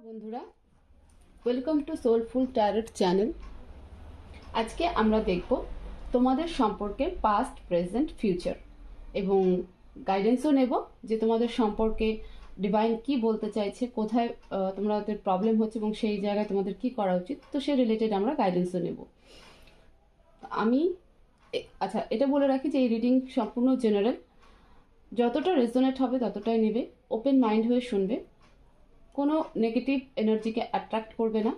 বন্ধুরা, welcome to soulful tarot channel. আজকে আমরা দেখব তোমাদের সম্পর্কে পাস্ট, প্রেজেন্ট, ফিউচার এবং গাইডেন্সও নেব যে তোমাদের সম্পর্কে ডিভাইন কি বলতে চাইছে, কোথায় তোমাদের প্রবলেম হচ্ছে এবং সেই জায়গায় তোমাদের কি করা উচিত, তো সেই রিলেটেড আমরা গাইডেন্সও নেব। আমি আচ্ছা এটা বলে রাখি যে এই রিডিং সম্পূর্ণ জেনারেল, যতটা রেজোনেট হবে ততটাই নেবে, ওপেন মাইন্ড হয়ে শুনবে, কোনো নেগেটিভ এনার্জিকে অ্যাট্রাক্ট করবে না।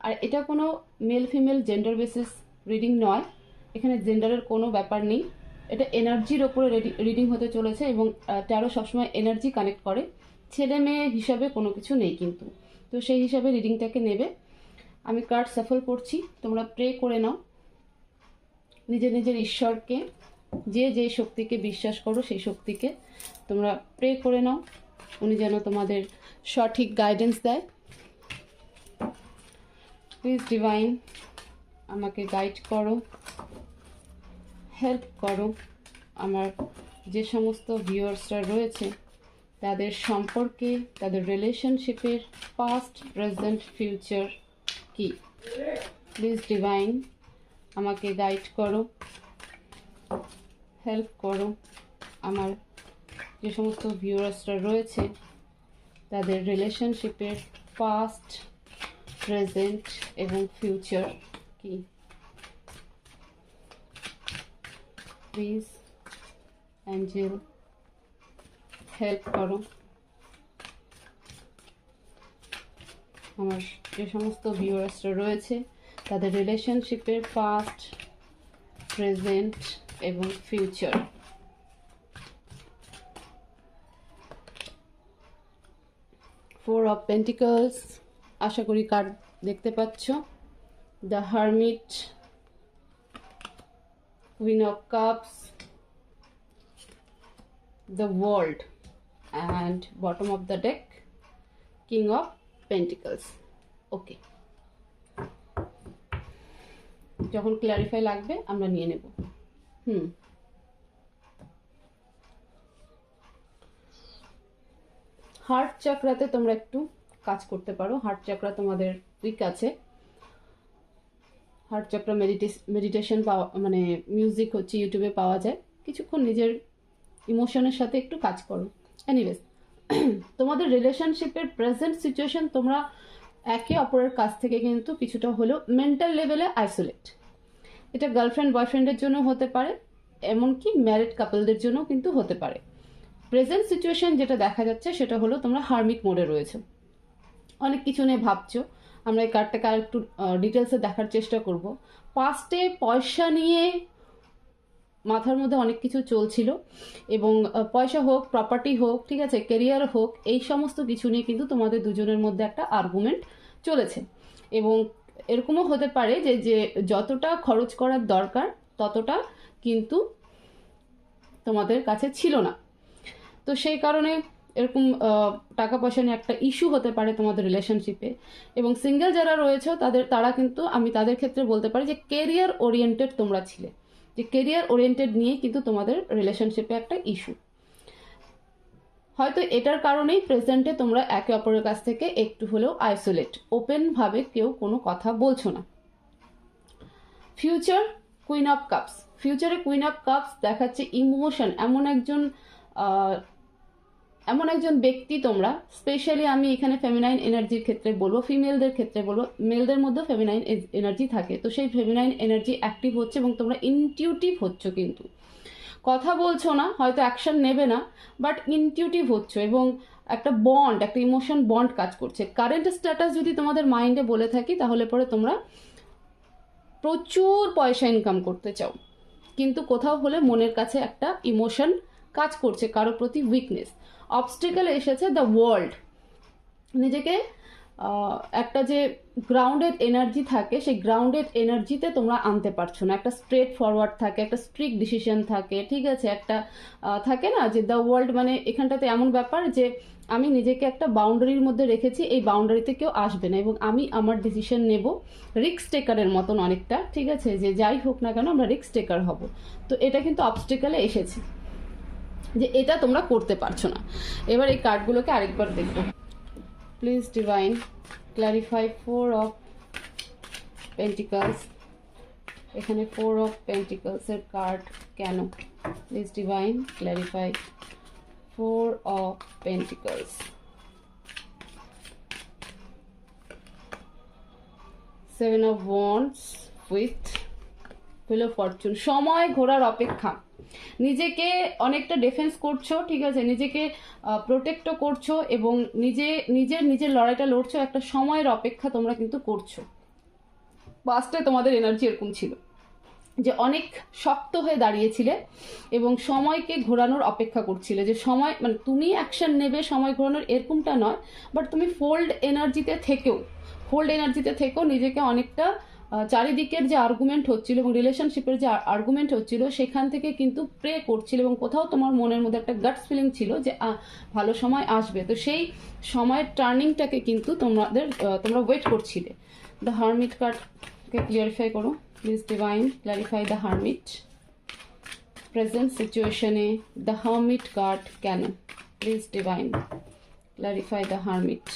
আর এটা কোনো male female gender basis reading নয়, এখানে জেন্ডারের কোনো ব্যাপার নেই, এটা এনার্জির ওপরে রিডিং হতে চলেছে এবং ট্যারো সবসময় এনার্জি কানেক্ট করে, ছেলে মেয়ে হিসাবে কোনো কিছু নেই কিন্তু। তো সেই হিসাবে রিডিংটাকে নেবে। আমি কার্ড সাফল করছি, তোমরা প্রে করে নাও নিজের নিজের ঈশ্বরকে, যে যে শক্তিকে বিশ্বাস করো সেই শক্তিকে তোমরা প্রে করে নাও, উনি যেন তোমাদের সঠিক গাইডেন্স দেয়। প্লিজ ডিভাইন আমাকে গাইড করো, হেল্প করো। আমার যে সমস্ত ভিউয়ার্সরা রয়েছে তাদের সম্পর্কে, তাদের রিলেশনশিপের পাস্ট, প্রেজেন্ট, ফিউচার কি, প্লিজ ডিভাইন আমাকে গাইড করো, হেল্প করো। আমার যে সমস্ত ভিউয়ার্সরা রয়েছে তাদের রিলেশনশিপের পাস্ট, প্রেজেন্ট এবং ফিউচার কি, প্লিজ অ্যাঞ্জেল হেল্প করো। আমার যে সমস্ত ভিউয়ার্সরা রয়েছে তাদের রিলেশনশিপের পাস্ট, প্রেজেন্ট এবং ফিউচার। ফোর অফ পেন্টিকলস, আশা করি কার্ড দেখতে পাচ্ছ। The hermit, queen of cups, the world and bottom of the deck king of pentacles. Okay, যখন ক্ল্যারিফাই লাগবে আমরা নিয়ে নেব। হার্ট চাকরাতে তোমরা একটু কাজ করতে পারো, হার্ট চাকরা তোমাদের উইক আছে। হার্ট চাকরা মেডিটেশন পাওয়া, মানে মিউজিক হচ্ছে ইউটিউবে পাওয়া যায়, কিছুক্ষণ নিজের ইমোশনের সাথে একটু কাজ করো। এনিওয়েজ, তোমাদের রিলেশনশিপের প্রেজেন্ট সিচুয়েশন, তোমরা একে অপরের কাছ থেকে কিন্তু কিছুটা হলেও মেন্টাল লেভেলে আইসোলেট। এটা গার্লফ্রেন্ড বয়ফ্রেন্ডের জন্য হতে পারে, এমনকি ম্যারিড কাপলদের জন্য কিন্তু হতে পারে। প্রেজেন্ট সিচুয়েশন যেটা দেখা যাচ্ছে সেটা হলো তোমরা হার্মিট মোডে রয়েছে, অনেক কিছু নিয়ে ভাবছো। আমরা এই কার্ডটাকে আর একটু ডিটেলসে দেখার চেষ্টা করব। পাস্টে পয়সা নিয়ে মাথার মধ্যে অনেক কিছু চলছিল এবং পয়সা হোক, প্রপার্টি হোক, ঠিক আছে, ক্যারিয়ার হোক, এই সমস্ত কিছু নিয়ে কিন্তু তোমাদের দুজনের মধ্যে একটা আর্গুমেন্ট চলেছে। এবং এরকমও হতে পারে যে যে যতটা খরচ করার দরকার ততটা কিন্তু তোমাদের কাছে ছিল না। তো সেই কারণে এরকম টাকা পয়সা নিয়ে একটা ইস্যু হতে পারে তোমাদের রিলেশনশিপে। এবং সিঙ্গেল যারা রয়েছে তারা কিন্তু, আমি তাদের ক্ষেত্রে বলতে পারি যে কেরিয়ার ওরিয়েন্টেড তোমরা ছিলে, যে কেরিয়ার ওরিয়েন্টেড নিয়ে কিন্তু তোমাদের রিলেশনশিপে একটা ইস্যু। হয়তো এটার কারণেই প্রেজেন্টে তোমরা একে অপরের কাছ থেকে একটু হলেও আইসোলেট, ওপেনভাবে কেউ কোনো কথা বলছো না। Future, queen of cups. ফিউচারে কুইন অফ কাপস দেখাচ্ছে ইমোশন, এমন একজন ব্যক্তি তোমরা, স্পেশালি আমি এখানে ফেমিনাইন এনার্জির ক্ষেত্রে বলবো, ফিমেলদের ক্ষেত্রে বলবো, মেলদের মধ্যে ফেমিনাইন এনার্জি থাকে, তো সেই ফেমিনাইন এনার্জি অ্যাক্টিভ হচ্ছে এবং তোমরা ইনটিউটিভ হচ্ছ, কিন্তু কথা বলছো না, হয়তো অ্যাকশন নেবে না, বাট ইনটিউটিভ হচ্ছ এবং একটা বন্ড, একটা ইমোশন বন্ড কাজ করছে। কারেন্ট স্ট্যাটাস যদি তোমাদের মাইন্ডে বলে থাকি তাহলে পরে তোমরা প্রচুর পয়সা ইনকাম করতে চাও, কিন্তু কোথাও হলে মনের কাছে একটা ইমোশন কাজ করছে, কারোর প্রতি উইকনেস। অবস্টেকেল এসেছে দ্য ওয়ার্ল্ড, নিজেকে একটা যে গ্রাউন্ডেড এনার্জি থাকে সেই গ্রাউন্ডেড এনার্জিতে তোমরা আনতে পারছো না। একটা স্ট্রেট ফরওয়ার্ড থাকে, একটা স্ট্রিক্ট ডিসিশন থাকে, ঠিক আছে, একটা থাকে না যে দ্য ওয়ার্ল্ড, মানে এখানটাতে এমন ব্যাপার যে আমি নিজেকে একটা বাউন্ডারির মধ্যে রেখেছি, এই বাউন্ডারিতে কেউ আসবে না এবং আমি আমার ডিসিশন নেব, রিস্ক টেকারের মতন অনেকটা, ঠিক আছে, যে যাই হোক না কেন আমরা রিস্ক টেকার হব। তো এটা কিন্তু অবস্টেকেলে এসেছে যে এটা তোমরা করতে পারছো না। এবার এই কার্ডগুলোকে আরেকবার দেখবো। Please divine clarify 4 of pentacles. এখানে 4 অফ পেন্টিকলস এর কার্ড কেন? Please divine clarify 4 of pentacles. 7 of wands with wheel of Fortune. সময় ঘোরার অপেক্ষা, নিজেকে অনেকটা ডিফেন্স করছো, ঠিক আছে, নিজেকে প্রোটেক্টও করছো এবং নিজের লড়াইটা লড়ছো, একটা সময়ের অপেক্ষা তোমরা কিন্তু করছো। পাস্টে তোমাদের এনার্জি এরকম ছিল যে অনেক শক্ত হয়ে দাঁড়িয়েছিলে এবং সময়কে ঘোরানোর অপেক্ষা করছিলে, যে সময় মানে তুমি অ্যাকশন নেবে সময় ঘোরানোর এরকমটা নয়, বাট তুমি ফোল্ড এনার্জিতে থেকেও নিজেকে অনেকটা চারিদিকের যে আর্গুমেন্ট হচ্ছিল এবং রিলেশনশিপের যে আর্গুমেন্ট হচ্ছিল সেখান থেকে কিন্তু প্রে করছিল এবং কোথাও তোমার মনের মধ্যে একটা গাটস ফিলিং ছিল যে ভালো সময় আসবে। তো সেই সময়ের টার্নিংটাকে কিন্তু তোমরা ওয়েট করছিলে। দ্য হারমিট কার্ডকে ক্লিয়ারিফাই করো please divine, clarify the hermit. Present সিচুয়েশনে দ্য হারমিট কার্ড কেন? Please divine clarify the hermit.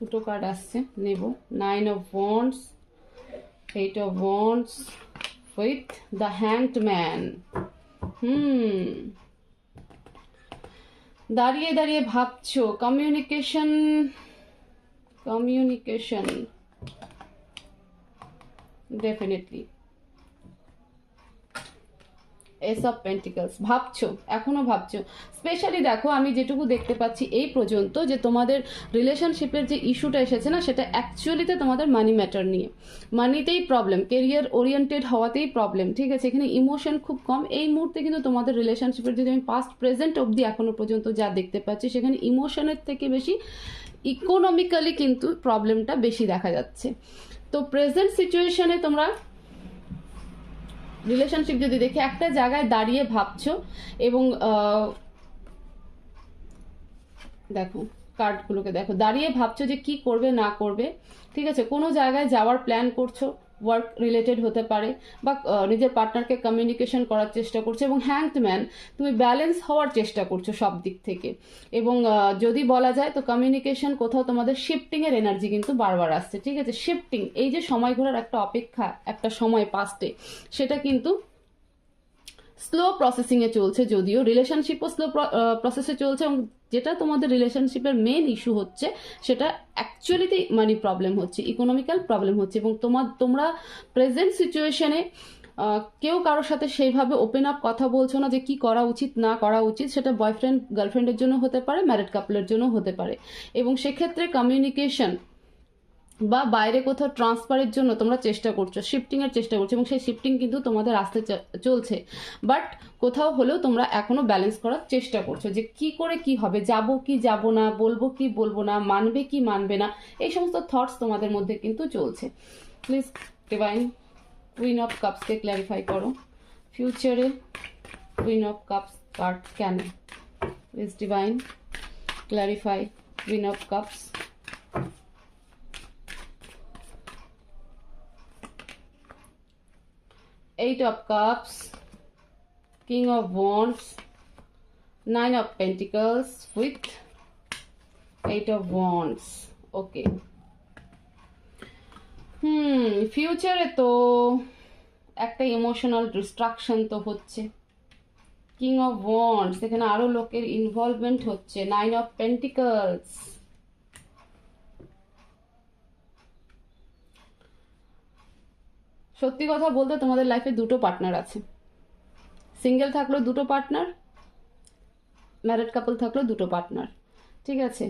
দুটো কার্ড আসছে, নেব। 9 of wands, 8 of wands with the hanged man. দাঁড়িয়ে দাঁড়িয়ে ভাবছো, communication definitely. S of pentacles, ভাবছো, এখনো ভাবছো। স্পেশালি দেখো আমি যেটুকু দেখতে পাচ্ছি এই পর্যন্ত যে তোমাদের রিলেশনশিপের যে ইস্যুটা এসেছে না, সেটা অ্যাকচুয়ালিতে তোমাদের মানি ম্যাটার নিয়ে, মানিতেই প্রবলেম, কেরিয়ার ওরিয়েন্টেড হওয়াতেই প্রবলেম, ঠিক আছে। এখানে ইমোশন খুব কম এই মুহূর্তে, কিন্তু তোমাদের রিলেশনশিপের যদি আমি পাস্ট প্রেজেন্ট অবধি এখনো পর্যন্ত যা দেখতে পাচ্ছি, সেখানে ইমোশনের থেকে বেশি ইকোনমিক্যালি কিন্তু প্রবলেমটা বেশি দেখা যাচ্ছে। তো প্রেজেন্ট সিচুয়েশনে তোমরা রিলেশনশিপ যদি দেখে একটা জায়গায় দাঁড়িয়ে ভাবছো এবং দেখো কার্ডগুলোকে দেখো, দাঁড়িয়ে ভাবছো যে কি করবে না করবে, ঠিক আছে। কোনো জায়গায় যাওয়ার প্ল্যান করছো, ওয়ার্ক রিলেটেড হতে পারে, বা নিজের পার্টনারকে কমিউনিকেশন করার চেষ্টা করছো এবং হ্যাংড ম্যান তুমি ব্যালেন্স হওয়ার চেষ্টা করছো সব দিক থেকে। এবং যদি বলা যায় তো কমিউনিকেশন কোথাও তোমাদের শিফটিংয়ের এনার্জি কিন্তু বারবার আসছে, ঠিক আছে। শিফটিং, এই যে সময় ঘোরার একটা অপেক্ষা, একটা সময় পাস্টে, সেটা কিন্তু স্লো প্রসেসিংয়ে চলছে, যদিও রিলেশনশিপও স্লো প্রসেসে চলছে এবং যেটা তোমাদের রিলেশনশিপের মেন ইস্যু হচ্ছে সেটা অ্যাকচুয়ালিতে মানি প্রবলেম হচ্ছে, ইকোনমিক্যাল প্রবলেম হচ্ছে। এবং তোমরা প্রেজেন্ট সিচুয়েশনে কেউ কারোর সাথে সেইভাবে ওপেন আপ কথা বলছো না যে কি করা উচিত না করা উচিত, সেটা বয়ফ্রেন্ড গার্লফ্রেন্ডের জন্য হতে পারে, ম্যারিড কাপলের জন্য হতে পারে। এবং সেক্ষেত্রে কমিউনিকেশন বা বাইরে কোথাও ট্রান্সফারের জন্য তোমরা চেষ্টা করছো, শিফটিংয়ের চেষ্টা করছো এবং সেই শিফটিং কিন্তু তোমাদের আসতে চলছে, বাট কোথাও হলেও তোমরা এখনো ব্যালেন্স করার চেষ্টা করছো যে কি করে কি হবে, যাব কি যাব না, বলবো কি বলবো না, মানবে কি মানবে না, এই সমস্ত থটস তোমাদের মধ্যে কিন্তু চলছে। প্লিজ ডিভাইন কুইন অফ কাপসকে ক্ল্যারিফাই করো, ফিউচারে কুইন অফ কাপস কার্ড কেন? Please divine clarify queen of cups. Eight of Cups, King of Wands, 9 of Pentacles with 8 of Wands. Okay. ফিউচারে তো একটা ইমোশনাল ডিস্ট্রাকশন তো হচ্ছে। কিং অফ ওয়ান্ডস, এখানে আরো লোকের ইনভলভমেন্ট হচ্ছে। 9 অফ পেন্টিকলস, সত্যি কথা বলতে তোমাদের লাইফে দুটো পার্টনার আছে, সিঙ্গেল থাকলেও দুটো পার্টনার, ম্যারিড কাপল থাকলেও দুটো পার্টনার, ঠিক আছে।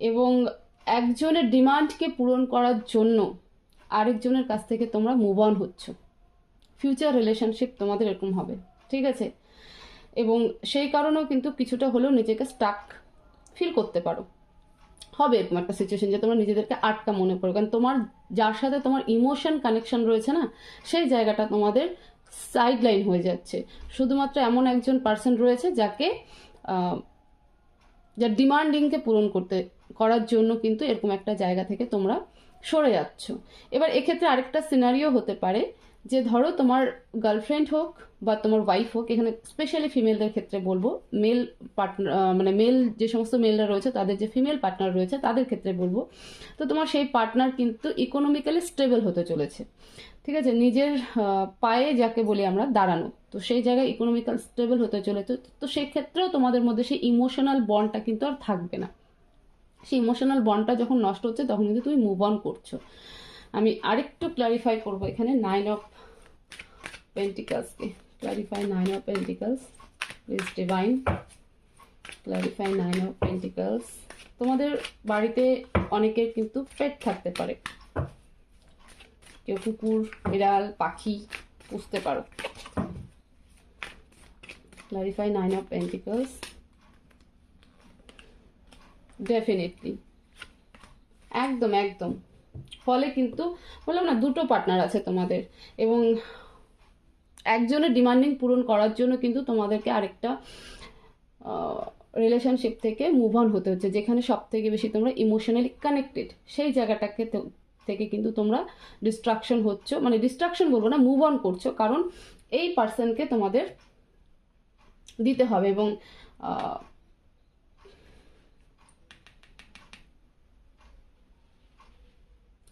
এবং একজনের ডিমান্ডকে পূরণ করার জন্য আরেকজনের কাছ থেকে তোমরা মুভ অন হচ্ছ। ফিউচার রিলেশনশিপ তোমাদের এরকম হবে, ঠিক আছে। এবং সেই কারণেও কিন্তু কিছুটা হলেও নিজেকে স্টাক ফিল করতে পারো, হবে এরকম একটা সিচুয়েশন যে তোমরা নিজেদেরকে আটকা মনে করো, কারণ তোমার যার সাথে তোমার ইমোশন কানেকশন রয়েছে না, সেই জায়গাটা তোমাদের সাইড লাইন হয়ে যাচ্ছে। শুধুমাত্র এমন একজন পার্সন রয়েছে যাকে যার ডিমান্ডিংকে পূরণ করার জন্য কিন্তু এরকম একটা জায়গা থেকে তোমরা সরে যাচ্ছ। এবার এক্ষেত্রে আরেকটা সিনারিও হতে পারে যে ধরো তোমার গার্লফ্রেন্ড হোক বা তোমার ওয়াইফ হোক, এখানে স্পেশালি ফিমেলদের ক্ষেত্রে বলবো, মেল পার্টনার মানে মেল যে সমস্ত মেলরা রয়েছে তাদের যে ফিমেল পার্টনার রয়েছে তাদের ক্ষেত্রে বলবো, তো তোমার সেই পার্টনার কিন্তু ইকোনমিক্যালি স্টেবল হতে চলেছে, ঠিক আছে, নিজের পায়ে যাকে বলি আমরা দাঁড়ানো, তো সেই জায়গায় ইকোনমিক্যাল স্টেবল হতে চলেছে। তো সেই ক্ষেত্রেও তোমাদের মধ্যে সেই ইমোশনাল বন্ডটা কিন্তু আর থাকবে না। সেই ইমোশনাল বন্ডটা যখন নষ্ট হচ্ছে তখন কিন্তু তুমি মুভ অন করছো। আমি আরেকটু ক্লারিফাই করবো এখানে 9 অফ পেন্টিকলসকে, clarify 9 of pentacles, please divine clarify 9 of pentacles. তোমাদের বাড়িতে অনেকের কিন্তু পেট থাকতে পারে, কেউ কুকুর, বিড়াল, পাখি পুষতে পারো। Clarify 9 of pentacles. ডেফিনেটলি একদম একদম, ফলে কিন্তু বললাম না দুটো পার্টনার আছে তোমাদের, এবং একজনের ডিমান্ডিং পূরণ করার জন্য কিন্তু তোমাদেরকে আরেকটা রিলেশনশিপ থেকে মুভ অন হতে হচ্ছে, যেখানে সব থেকে বেশি তোমরা ইমোশনালি কানেক্টেড, সেই জায়গাটাকে থেকে কিন্তু তোমরা ডিস্ট্রাকশন হচ্ছ, মানে ডিস্ট্রাকশন বলবো না, মুভ অন করছো, কারণ এই পার্সনকে তোমাদের দিতে হবে, এবং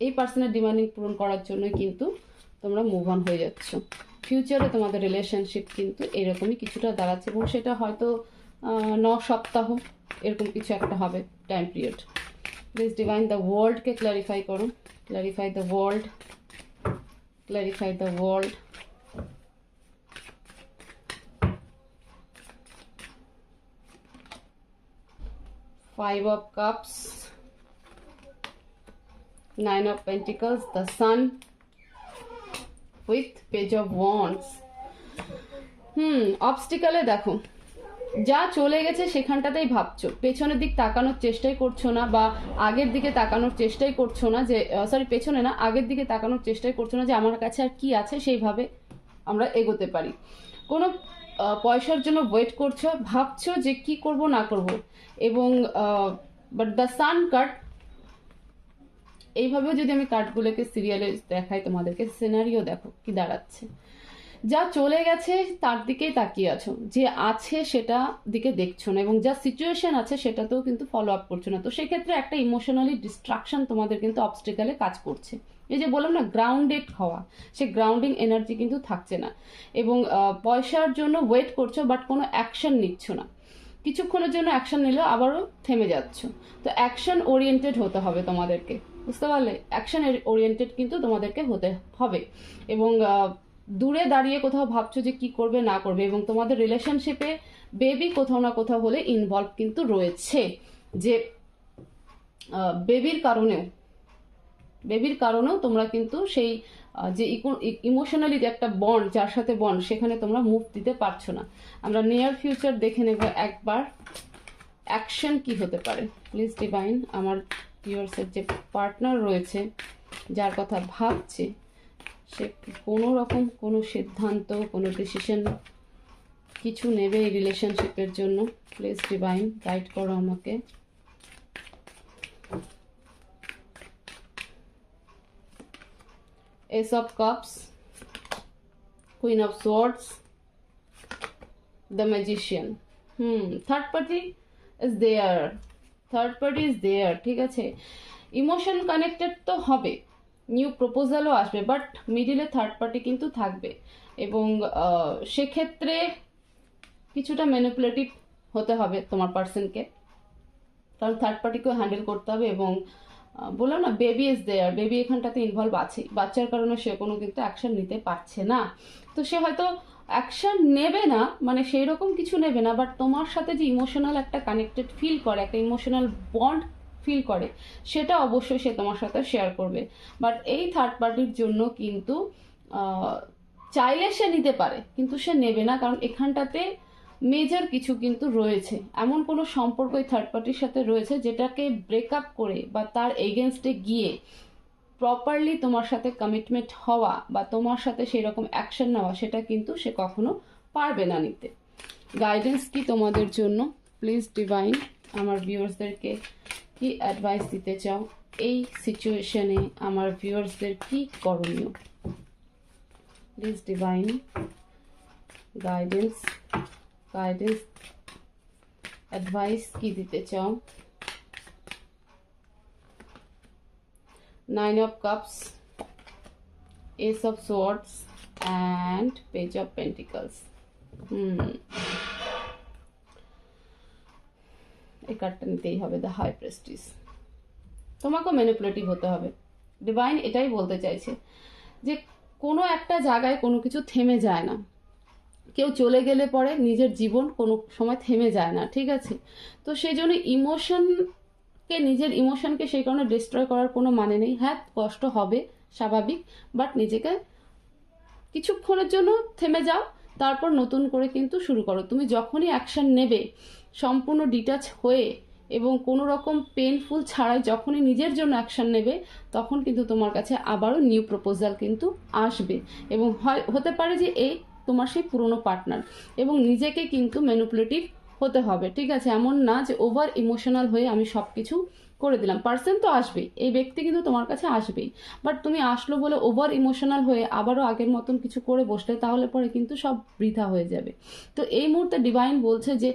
এই পার্সনের ডিমান্ডিং পূরণ করার জন্য কিন্তু তোমরা মুভ অন হয়ে যাচ্ছ। ফিউচারে তোমাদের রিলেশনশিপ কিন্তু এরকমই কিছুটা দাঁড়াচ্ছে, এবং সেটা হয়তো 9 সপ্তাহ এরকম কিছু একটা হবে time period. Please divine the ওয়ার্ল্ডকে ক্ল্যারিফাই করো, clarify the world, clarify the world. Five of Cups, 9 of Pentacles, the Sun with Page of Wands. অবস্টিকালে দেখো যা চলে গেছে সেখানটাতেই ভাবছো, পেছনের দিক তাকানোর চেষ্টাই করছো না, বা আগের দিকে তাকানোর চেষ্টাই করছো না, যে সরি পেছনে না, আগের দিকে তাকানোর চেষ্টাই করছো না যে আমার কাছে আর কি আছে সেইভাবে আমরা এগোতে পারি। কোনো পয়সার জন্য ওয়েট করছো, ভাবছো যে কি করব না করব, এবং বাট দ্য সান কার্ড, এইভাবেও যদি আমি কার্ডগুলোকে সিরিয়ালে দেখাই তোমাদেরকে, সিনারিও দেখো কি দাঁড়াচ্ছে, যা চলে গেছে তার দিকেই তাকিয়ে আছো, যে আছে সেটা দিকে দেখছো না, এবং যা সিচুয়েশন আছে সেটাতেও কিন্তু ফলো আপ করছো না। তো সেক্ষেত্রে একটা ইমোশনালি ডিস্ট্রাকশন তোমাদের কিন্তু অবস্টিকালে কাজ করছে। এই যে বললাম না গ্রাউন্ডেড হওয়া, সে গ্রাউন্ডিং এনার্জি কিন্তু থাকছে না, এবং পয়সার জন্য ওয়েট করছো বাট কোনো অ্যাকশন নিচ্ছ না, কিছুক্ষণের জন্য অ্যাকশন নিলেও আবারও থেমে যাচ্ছ। তো অ্যাকশন ওরিয়েন্টেড হতে হবে তোমাদেরকে, বুঝতে পারলে, অ্যাকশন ওরিয়েন্টেড কিন্তু তোমাদেরকে হতে হবে, এবং দূরে দাঁড়িয়ে কোথাও ভাবছো যে কি করবে না করবে, এবং তোমাদের রিলেশনশিপে বেবি কোথাও না কোথাও হলে ইনভলভ কিন্তু রয়েছে, যে বেবির কারণেও তোমরা কিন্তু সেই যে ইমোশনালি যে একটা বন্ড, যার সাথে বন্ড, সেখানে তোমরা মুভ দিতে পারছো না। আমরা নিয়ার ফিউচার দেখে নেব একবার অ্যাকশন কি হতে পারে। প্লিজ ডিভাইন, আমার ভিউয়ার্সের যে পার্টনার রয়েছে, যার কথা ভাবছে, সে কোনো রকম কোনো সিদ্ধান্ত, কোনো ডিসিশন কিছু নেবে এই রিলেশনশিপের জন্য। প্লিজ ডিভাইন গাইড করো আমাকে। Ace of Cups, Queen of Swords, the Magician. Third party is there, ঠিক আছে, ইমোশন কানেক্টেড তো হবে, নিউ প্রপোজালও আসবে, বাট মিডিলে থার্ড পার্টি কিন্তু থাকবে, এবং সেক্ষেত্রে কিছুটা ম্যানিপুলেটিভ হতে হবে তোমার পার্সনকে, কারণ থার্ড পার্টিকেও হ্যান্ডেল করতে হবে, এবং বললাম না বেবি ইজ দেয়ার, বেবি এখানটাতে ইনভলভ আছে, বাচ্চার কারণে সে কোনো কিন্তু অ্যাকশন নিতে পারছে না। তো সে হয়তো অ্যাকশন নেবে না, মানে সেই রকম কিছু নেবে না, বাট তোমার সাথে যে ইমোশনাল একটা কানেক্টেড ফিল করে, একটা ইমোশনাল বন্ড ফিল করে, সেটা অবশ্যই সে তোমার সাথে শেয়ার করবে। বাট এই থার্ড পার্টির জন্য কিন্তু চাইলে সে নিতে পারে, কিন্তু সে নেবে না, কারণ এখানটাতে মেজর কিছু কিন্তু রয়েছে, এমন কোনো সম্পর্ক এই থার্ড পার্টির সাথে রয়েছে যেটাকে ব্রেকআপ করে বা তার এগেনস্টে গিয়ে প্রপারলি তোমার সাথে কমিটমেন্ট হওয়া বা তোমার সাথে সেই রকম অ্যাকশন নেওয়া, সেটা কিন্তু সে কখনো পারবে না নিতে। গাইডেন্স কি তোমাদের জন্য? প্লিজ ডিভাইন, আমার ভিউয়ার্সদেরকে কি অ্যাডভাইস দিতে চাও এই সিচুয়েশনে আমার ভিউয়ার্সদের কি করণীয়? প্লিজ ডিভাইন গাইডেন্স অ্যাডভাইস কি দিতে চাও? 9 of Cups, Ace of Swords and Page of Pentacles. এই কার্ডটা নিতেই হবে, দ্য হাই প্রেস্টিজ। তোমাকেও ম্যানিপুলেটিভ হতে হবে। ডিভাইন এটাই বলতে চাইছে যে কোনো একটা জায়গায় কোনো কিছু থেমে যায় না। কেউ চলে গেলে পরে নিজের জীবন কোনো সময় থেমে যায় না, ঠিক আছে? তো সেই জন্য নিজের ইমোশনকে সেই কারণে ডিস্ট্রয় করার কোনো মানে নেই। হ্যাঁ, কষ্ট হবে, স্বাভাবিক, বাট নিজেকে কিছুক্ষণের জন্য থেমে যাও, তারপর নতুন করে কিন্তু শুরু করো। তুমি যখনই অ্যাকশন নেবে সম্পূর্ণ ডিটাচ হয়ে এবং কোনো রকম পেনফুল ছাড়াই যখনই নিজের জন্য অ্যাকশন নেবে, তখন কিন্তু তোমার কাছে আবারও নিউ প্রপোজাল কিন্তু আসবে এবং হতে পারে যে এই তোমার সেই পুরনো পার্টনার। এবং নিজেকে কিন্তু ম্যানিপুলেটিভ হতে হবে, ঠিক আছে? এমন না যে ওভার ইমোশনাল হয়ে আমি সব কিছু করে দিলাম। পার্সন তো আসবেই, এই ব্যক্তি কিন্তু তোমার কাছে আসবেই, বাট তুমি আসলো বলে ওভার ইমোশনাল হয়ে আবারও আগের মতন কিছু করে বসলে তাহলে পরে কিন্তু সব বৃথা হয়ে যাবে। তো এই মুহূর্তে ডিভাইন বলছে যে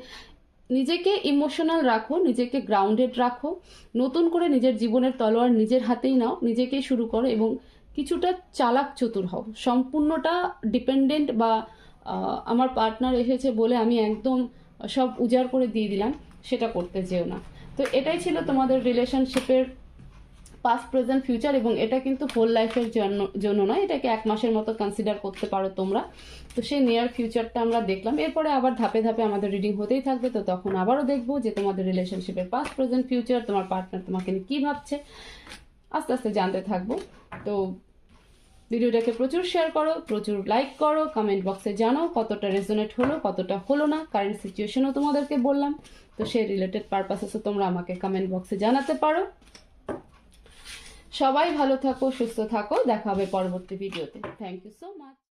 নিজেকে ইমোশনাল রাখো, নিজেকে গ্রাউন্ডেড রাখো, নতুন করে নিজের জীবনের তলোয়ার নিজের হাতেই নাও, নিজেকেই শুরু করো এবং কিছুটা চালাক চতুর হও। সম্পূর্ণটা ডিপেন্ডেন্ট বা আমার পার্টনার এসেছে বলে আমি একদম সব উজাড় করে দিয়ে দিলাম, সেটা করতে যেও না। তো এটাই ছিল তোমাদের রিলেশনশিপের পাস্ট, প্রেজেন্ট, ফিউচার, এবং এটা কিন্তু হোল লাইফের জন্য নয়, এটাকে 1 মাসের মতো কনসিডার করতে পারো তোমরা। তো সেই নিয়ার ফিউচারটা আমরা দেখলাম, এরপরে আবার ধাপে ধাপে আমাদের রিডিং হতেই থাকবে। তো তখন আবারও দেখবো যে তোমাদের রিলেশনশিপের পাস্ট, প্রেজেন্ট, ফিউচার, তোমার পার্টনার তোমাকে নিয়ে কী ভাবছে, আস্তে আস্তে জানতে থাকবো। তো ভিডিওটাকে প্রচুর শেয়ার করো, প্রচুর লাইক করো, কমেন্ট বক্সে জানাও কতটা রেজোনেট হলো, কতটা হলো না। কারেন্ট সিচুয়েশনও তোমাদেরকে বললাম, তো সেই রিলেটেড পারপাসেসও তোমরা আমাকে কমেন্ট বক্সে জানাতে পারো। সবাই ভালো থাকো, সুস্থ থাকো, দেখা হবে পরবর্তী ভিডিওতে। Thank you so much.